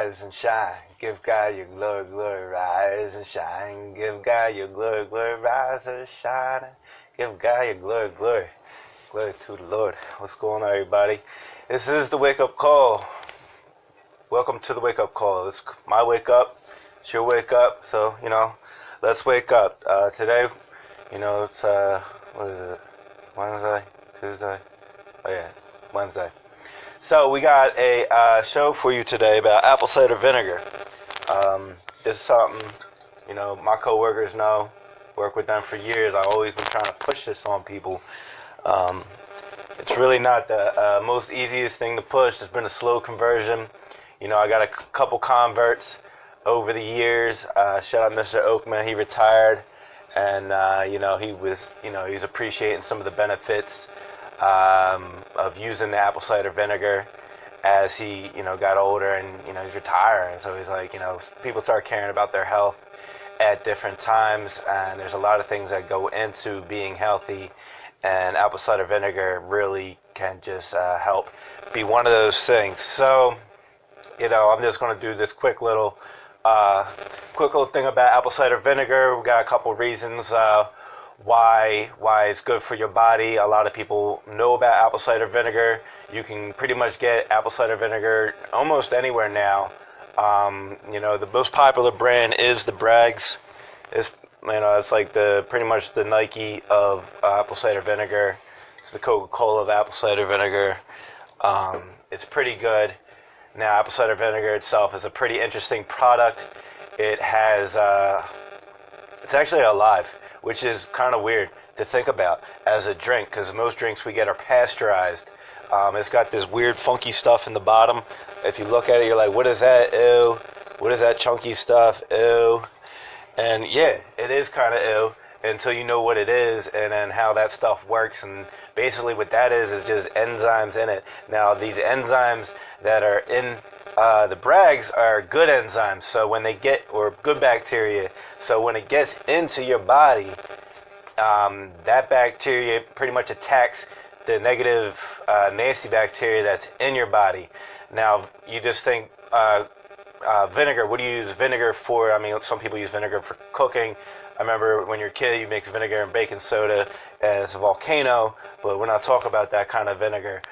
rise and shine. Give God your glory, glory, rise and shine. Give God your glory, glory, rise and shine. Give God your glory, glory. Glory to the Lord. What's going on, everybody? This is the wake up call. Welcome to the wake up call. It's my wake up. It's your wake up. So, let's wake up. Today, it's, what is it? Wednesday? Tuesday? Oh, yeah, Wednesday. So we got a show for you today about apple cider vinegar. This is something, my coworkers know. Work with them for years. I've always been trying to push this on people. It's really not the most easiest thing to push. It's been a slow conversion. I got a couple converts over the years. Shout out Mr. Oakman. He retired, and he was appreciating some of the benefits of using the apple cider vinegar as he got older, and he's retiring. So he's like, people start caring about their health at different times, and there's a lot of things that go into being healthy, and apple cider vinegar really can just help be one of those things. So I'm just going to do this quick little thing about apple cider vinegar. We got a couple reasons why it's good for your body. A lot of people know about apple cider vinegar. You can pretty much get apple cider vinegar almost anywhere now. The most popular brand is the Bragg's. It's like pretty much the Nike of apple cider vinegar. It's the Coca-Cola of apple cider vinegar. It's pretty good. Now, apple cider vinegar itself is a pretty interesting product. It has, it's actually alive, which is kind of weird to think about as a drink, because most drinks we get are pasteurized. It's got this weird funky stuff in the bottom. If you look at it, you're like, what is that? Ew. What is that chunky stuff? Ew. And yeah, it is kind of ew until you know what it is and then how that stuff works. And basically what that is just enzymes in it. Now, these enzymes that are in the Bragg's are good enzymes, or good bacteria. So when it gets into your body, that bacteria pretty much attacks the negative, nasty bacteria that's in your body. Now, you just think vinegar. What do you use vinegar for? I mean, some people use vinegar for cooking. I remember when you're a kid, you mix vinegar and baking soda, and it's a volcano, but we're not talking about that kind of vinegar.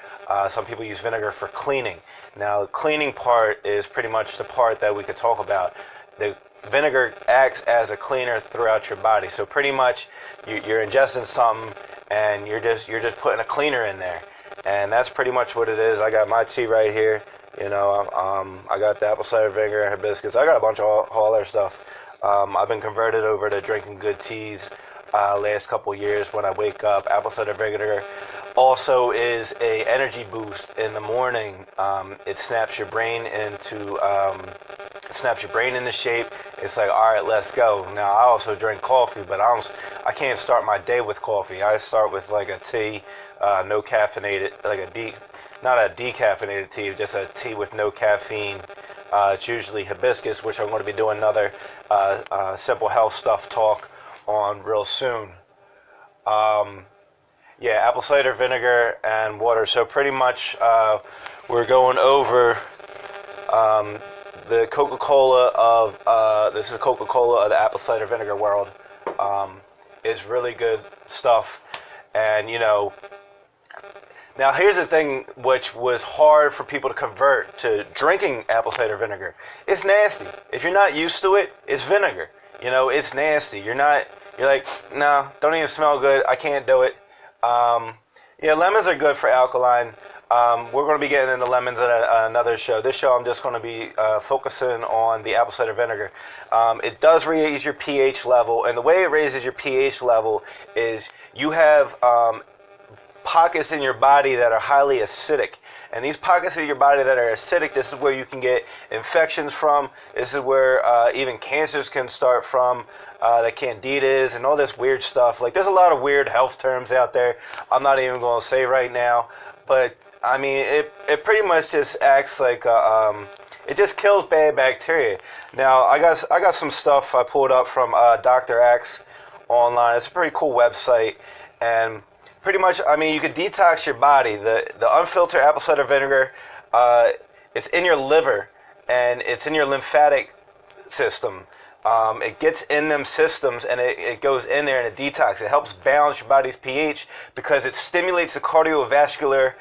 Some people use vinegar for cleaning. Now, the cleaning part is pretty much the part that we could talk about. The vinegar acts as a cleaner throughout your body. So pretty much you're ingesting something, and you're just putting a cleaner in there. And that's pretty much what it is. I got my tea right here. I got the apple cider vinegar and hibiscus. I got a bunch of all other stuff. I've been converted over to drinking good teas last couple years when I wake up. Apple cider vinegar also is a energy boost in the morning. It snaps your brain into shape. It's like, all right, let's go. Now, I also drink coffee, but I can't start my day with coffee. I start with like a tea, no caffeinated, not a decaffeinated tea, just a tea with no caffeine. It's usually hibiscus, which I'm going to be doing another simple health stuff talk on real soon. Apple cider vinegar and water. So pretty much we're going over the Coca-Cola of this is Coca-Cola of the apple cider vinegar world. It's really good stuff, and now here's the thing, which was hard for people to convert to drinking apple cider vinegar. It's nasty. If you're not used to it, it's vinegar. It's nasty. You're like, no, don't even smell good. I can't do it. Lemons are good for alkaline. We're going to be getting into lemons in another show. This show, I'm just going to be focusing on the apple cider vinegar. It does raise your pH level, and the way it raises your pH level is you have pockets in your body that are highly acidic. And these pockets of your body that are acidic, this is where you can get infections from. This is where even cancers can start from, the candidas and all this weird stuff. Like, there's a lot of weird health terms out there I'm not even going to say right now. But, I mean, it pretty much just acts like, it just kills bad bacteria. Now, I got some stuff I pulled up from Dr. Axe online. It's a pretty cool website. And pretty much, I mean, you could detox your body. The unfiltered apple cider vinegar, it's in your liver, and it's in your lymphatic system. It gets in them systems, and it goes in there and it detox. It helps balance your body's pH because it stimulates the cardiovascular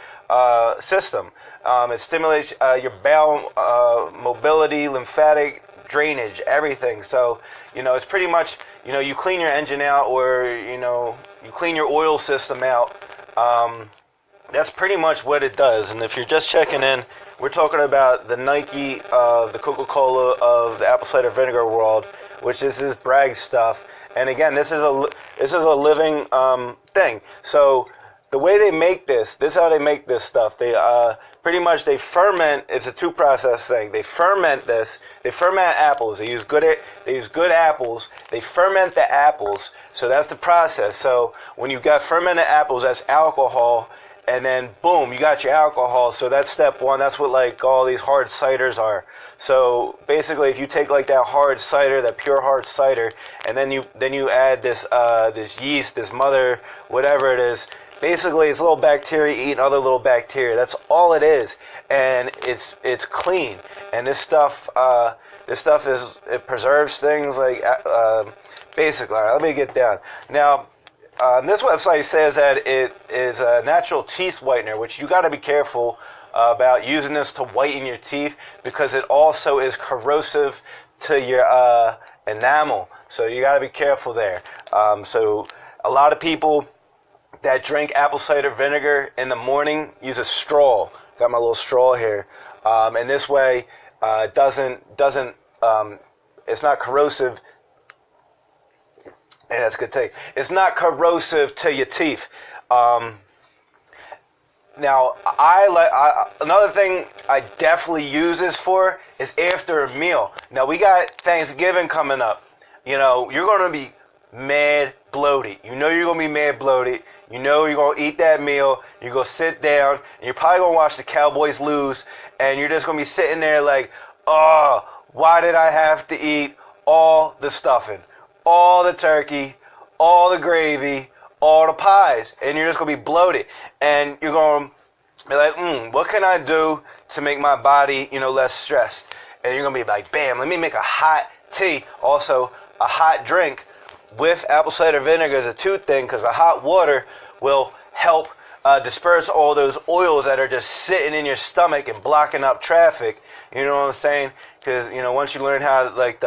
system. It stimulates your bowel mobility, lymphatic drainage, everything. So, it's pretty much, you clean your engine out, or, you clean your oil system out. That's pretty much what it does. And if you're just checking in, we're talking about the Nike of the Coca-Cola of the apple cider vinegar world, which is this brag stuff. And again, this is a living thing. So the way they make this is how they make this stuff. They pretty much they ferment. It's a two-process thing. They ferment this. They ferment apples. They use good apples. They ferment the apples. So that's the process. So when you got fermented apples, that's alcohol. And then, boom, you got your alcohol. So that's step one. That's what, like, all these hard ciders are. So basically, if you take, like, that hard cider, that pure hard cider, and then you add this yeast, this mother, whatever it is, basically it's little bacteria eating other little bacteria. That's all it is. And it's clean. And this stuff it preserves things, like, basically. All right, let me get down. Now, this website says that it is a natural teeth whitener, which you got to be careful about using this to whiten your teeth, because it also is corrosive to your enamel. So you got to be careful there. So a lot of people that drink apple cider vinegar in the morning use a straw. Got my little straw here, and this way doesn't it's not corrosive. Yeah, that's a good take. It's not corrosive to your teeth. Now, another thing I definitely use this for is after a meal. Now, we got Thanksgiving coming up. You're going to be mad bloated. You're going to be mad bloated. You're going to eat that meal. You're going to sit down, and you're probably going to watch the Cowboys lose, and you're just going to be sitting there like, oh, why did I have to eat all the stuffing? All the turkey, all the gravy, all the pies, and you're just going to be bloated. And you're going to be like, what can I do to make my body, less stressed? And you're going to be like, bam, let me make a hot tea. Also, a hot drink with apple cider vinegar is a two thing, because the hot water will help disperse all those oils that are just sitting in your stomach and blocking up traffic. You know what I'm saying? Because, once you learn how, like,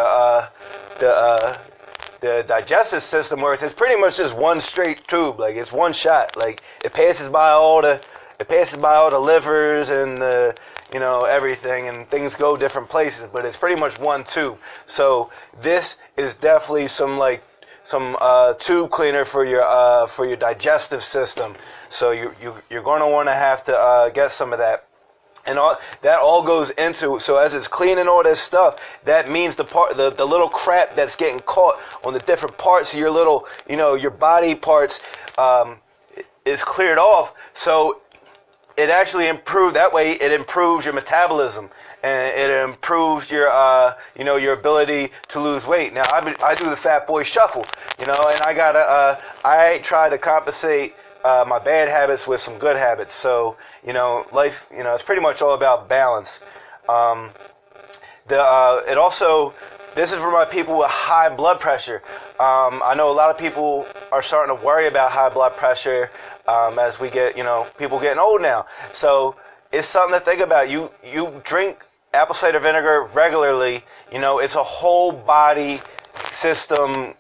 the digestive system works, it's pretty much just one straight tube. Like, it's one shot. Like, it passes by all the livers and the, everything, and things go different places, but it's pretty much one tube. So this is definitely some tube cleaner for your digestive system. So you're going to want to have to get some of that. And that all goes into, so as it's cleaning all this stuff, that means the little crap that's getting caught on the different parts of your little, your body parts is cleared off. So it actually improves, that way it improves your metabolism, and it improves your, your ability to lose weight. Now, I do the Fat Boy Shuffle, and I try to compensate my bad habits with some good habits. So, life, it's pretty much all about balance. This is for my people with high blood pressure. I know a lot of people are starting to worry about high blood pressure as we get, people getting old now. So it's something to think about. You drink apple cider vinegar regularly, it's a whole body system,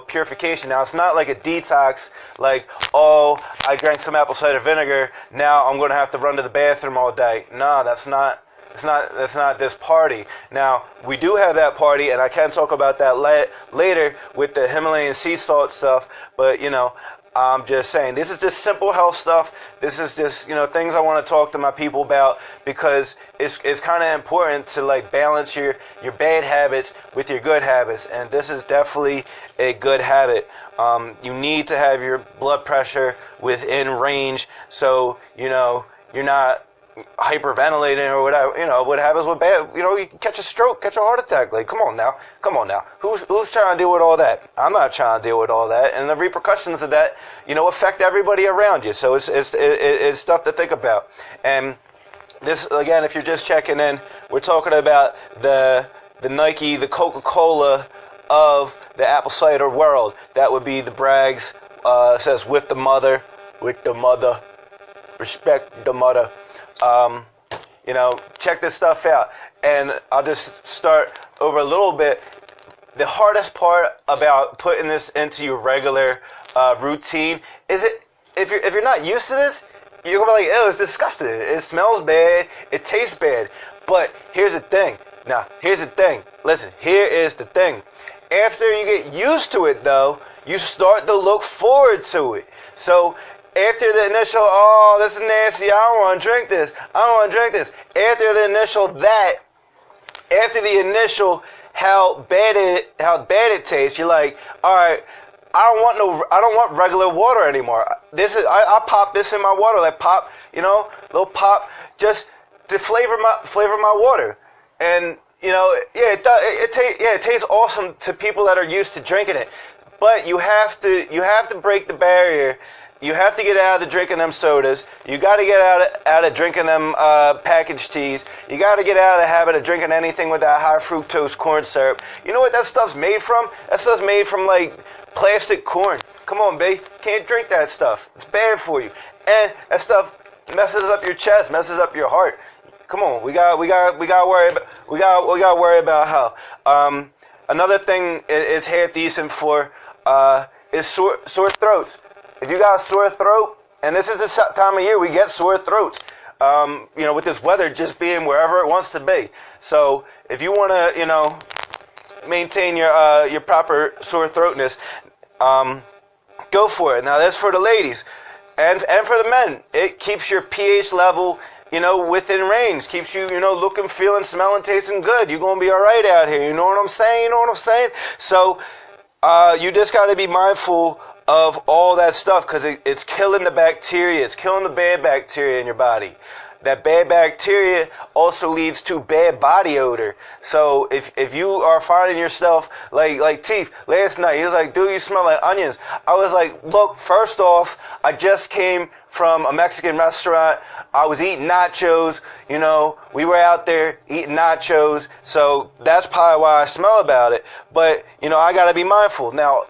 purification. Now, it's not like a detox, like, oh, I drank some apple cider vinegar, now I'm going to have to run to the bathroom all day. No, that's not this party. Now, we do have that party, and I can talk about that later with the Himalayan sea salt stuff, but, I'm just saying, this is just simple health stuff. This is just, things I want to talk to my people about, because it's kind of important to, like, balance your bad habits with your good habits. And this is definitely a good habit. You need to have your blood pressure within range, so, you're not hyperventilating or whatever. What happens with bad, you can catch a stroke, catch a heart attack. Like, come on now. Who's trying to deal with all that? I'm not trying to deal with all that, and the repercussions of that, affect everybody around you. So it's stuff to think about. And This, again, if you're just checking in, we're talking about the Nike, the Coca-Cola of the apple cider world. That would be the Bragg's. Says with the mother, respect the mother. Check this stuff out. And I'll just start over a little bit. The hardest part about putting this into your regular routine is if you're not used to this, you're gonna be like, ew, it's disgusting. It smells bad. It tastes bad. But here's the thing. Listen, here is the thing. After you get used to it, though, you start to look forward to it. So after the initial, oh, this is nasty, I don't want to drink this. After the initial how bad it tastes, you're like, all right, I don't want regular water anymore. I pop this in my water, like pop, little pop, just to flavor my water. And it tastes awesome to people that are used to drinking it. But you have to break the barrier. You have to get out of the drinking them sodas. You got to get out of drinking them packaged teas. You got to get out of the habit of drinking anything with that high fructose corn syrup. You know what that stuff's made from? That stuff's made from like plastic corn. Come on, babe. Can't drink that stuff. It's bad for you. And that stuff messes up your chest, messes up your heart. Come on, we got to worry about how. Another thing it's half decent for is sore throats. If you got a sore throat, and this is the time of year we get sore throats, with this weather just being wherever it wants to be. So if you want to, maintain your proper sore throatness, go for it. Now that's for the ladies, and for the men. It keeps your pH level, within range. Keeps you, looking, feeling, smelling, tasting good. You're going to be all right out here. You know what I'm saying? So, you just got to be mindful of all that stuff because it's killing the bacteria. It's killing the bad bacteria in your body. That bad bacteria also leads to bad body odor. So if you are finding yourself like Teeth last night, he was like, dude, you smell like onions. I was like, look, first off, I just came from a Mexican restaurant. I was eating nachos. We were out there eating nachos. So that's probably why I smell about it. But, I got to be mindful. Now,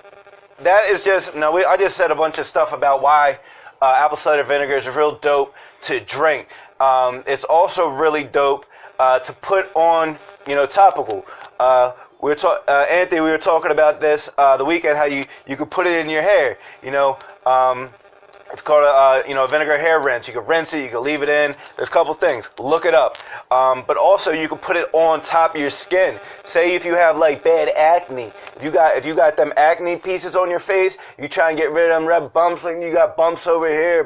that is just, I just said a bunch of stuff about why apple cider vinegar is real dope to drink. It's also really dope to put on, topical. Anthony, we were talking about this the weekend, how you could put it in your hair. It's called a vinegar hair rinse. You can rinse it, you can leave it in. There's a couple things. Look it up. But also you can put it on top of your skin. Say if you have like bad acne, if you got them acne pieces on your face, you try and get rid of them red bumps, like you got bumps over here,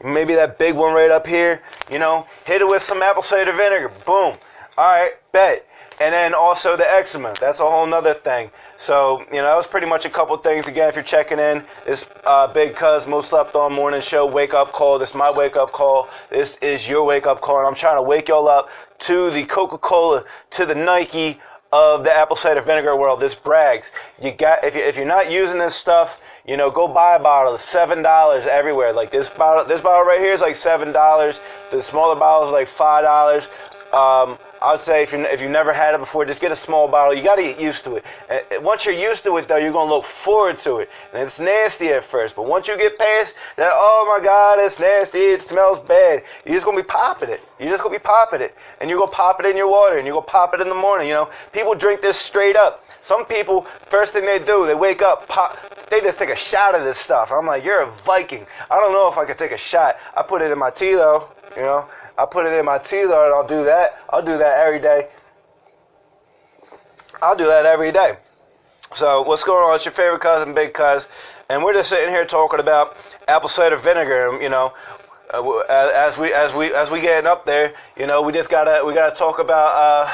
maybe that big one right up here, hit it with some apple cider vinegar. Boom. All right, bet. And then also the eczema. That's a whole nother thing. So, that was pretty much a couple things. Again, if you're checking in, it's Big Cuz, Most Slept On Morning Show, Wake Up Call. This is my wake up call. This is your wake up call. And I'm trying to wake y'all up to the Coca-Cola, to the Nike of the apple cider vinegar world. This Bragg's. If you're not using this stuff, go buy a bottle. It's $7 everywhere. Like this bottle right here is like $7. The smaller bottle is like $5. I would say if you've never had it before, just get a small bottle. You got to get used to it. And once you're used to it, though, you're going to look forward to it. And it's nasty at first, but once you get past that, oh my God, it's nasty, it smells bad, you're just going to be popping it. And you're going to pop it in your water, and you're going to pop it in the morning. People drink this straight up. Some people, first thing they do, they wake up, they just take a shot of this stuff. I'm like, you're a Viking. I don't know if I could take a shot. I put it in my tea, though, I put it in my tea, though, and I'll do that. I'll do that every day. So what's going on? It's your favorite cousin, Big Cuz, and we're just sitting here talking about apple cider vinegar. As we getting up there, we just gotta talk about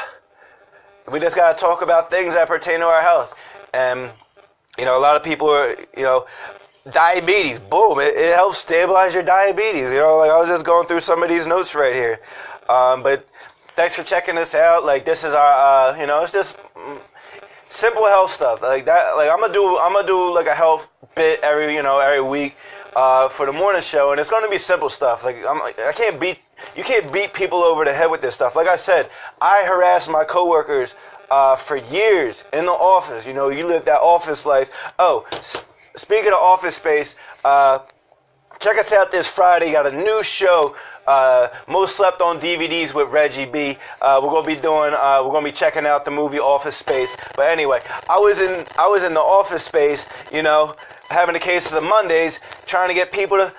things that pertain to our health. And a lot of people are, diabetes, boom, it helps stabilize your diabetes. I was just going through some of these notes right here. But thanks for checking this out. Like, this is our, it's just simple health stuff. Like that, like I'm gonna do like a health bit every week, for the morning show, and it's gonna be simple stuff. Like I can't beat You can't beat people over the head with this stuff. Like I said, I harassed my coworkers for years in the office. You know, you live that office life. Oh, speaking of office space, check us out this Friday. Got a new show, Most Slept on DVDs with Reggie B. We're gonna be checking out the movie Office Space. But anyway, I was in the office space, you know, having a case of the Mondays, trying to get people to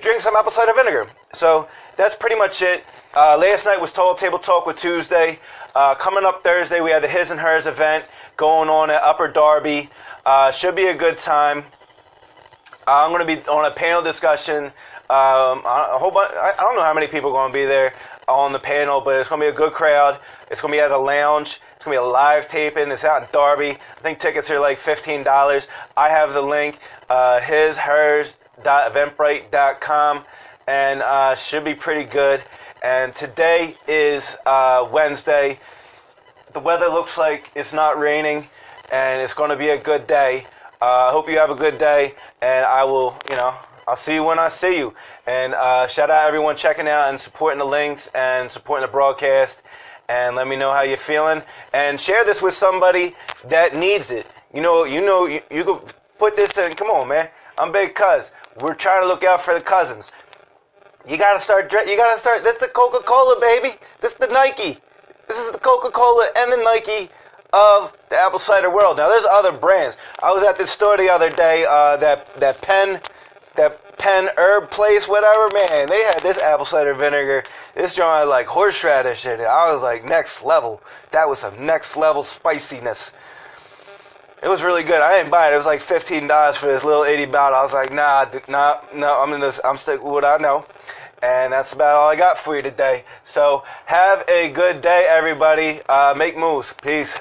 drink some apple cider vinegar. So that's pretty much it. Last night was Total Table Talk with Tuesday. Coming up Thursday, we had the His and Hers event going on at Upper Darby. Should be a good time. I'm going to be on a panel discussion. A whole bunch. I don't know how many people are going to be there on the panel, but it's going to be a good crowd. It's going to be at a lounge. It's going to be a live taping. It's out in Darby. I think tickets are like $15. I have the link, hishers.eventbrite.com, and should be pretty good. And today is Wednesday. The weather looks like it's not raining, and it's going to be a good day. I hope you have a good day, and I'll see you when I see you. And shout out everyone checking out and supporting the links and supporting the broadcast. And let me know how you're feeling. And share this with somebody that needs it. You could put this in. Come on, man. I'm Big Cuz. We're trying to look out for the cousins. You gotta start. This is the Coca-Cola, baby. This is the Nike. This is the Coca-Cola and the Nike of the apple cider world. Now, there's other brands. I was at this store the other day, that Penn herb place, whatever, man, they had this apple cider vinegar. This joint had like horseradish in it. I was like, next level. That was some next level spiciness. It was really good. I didn't buy it. It was like $15 for this little 80 bottle. I was like, no, I'm sticking with what I know. And that's about all I got for you today. So have a good day, everybody. Make moves. Peace.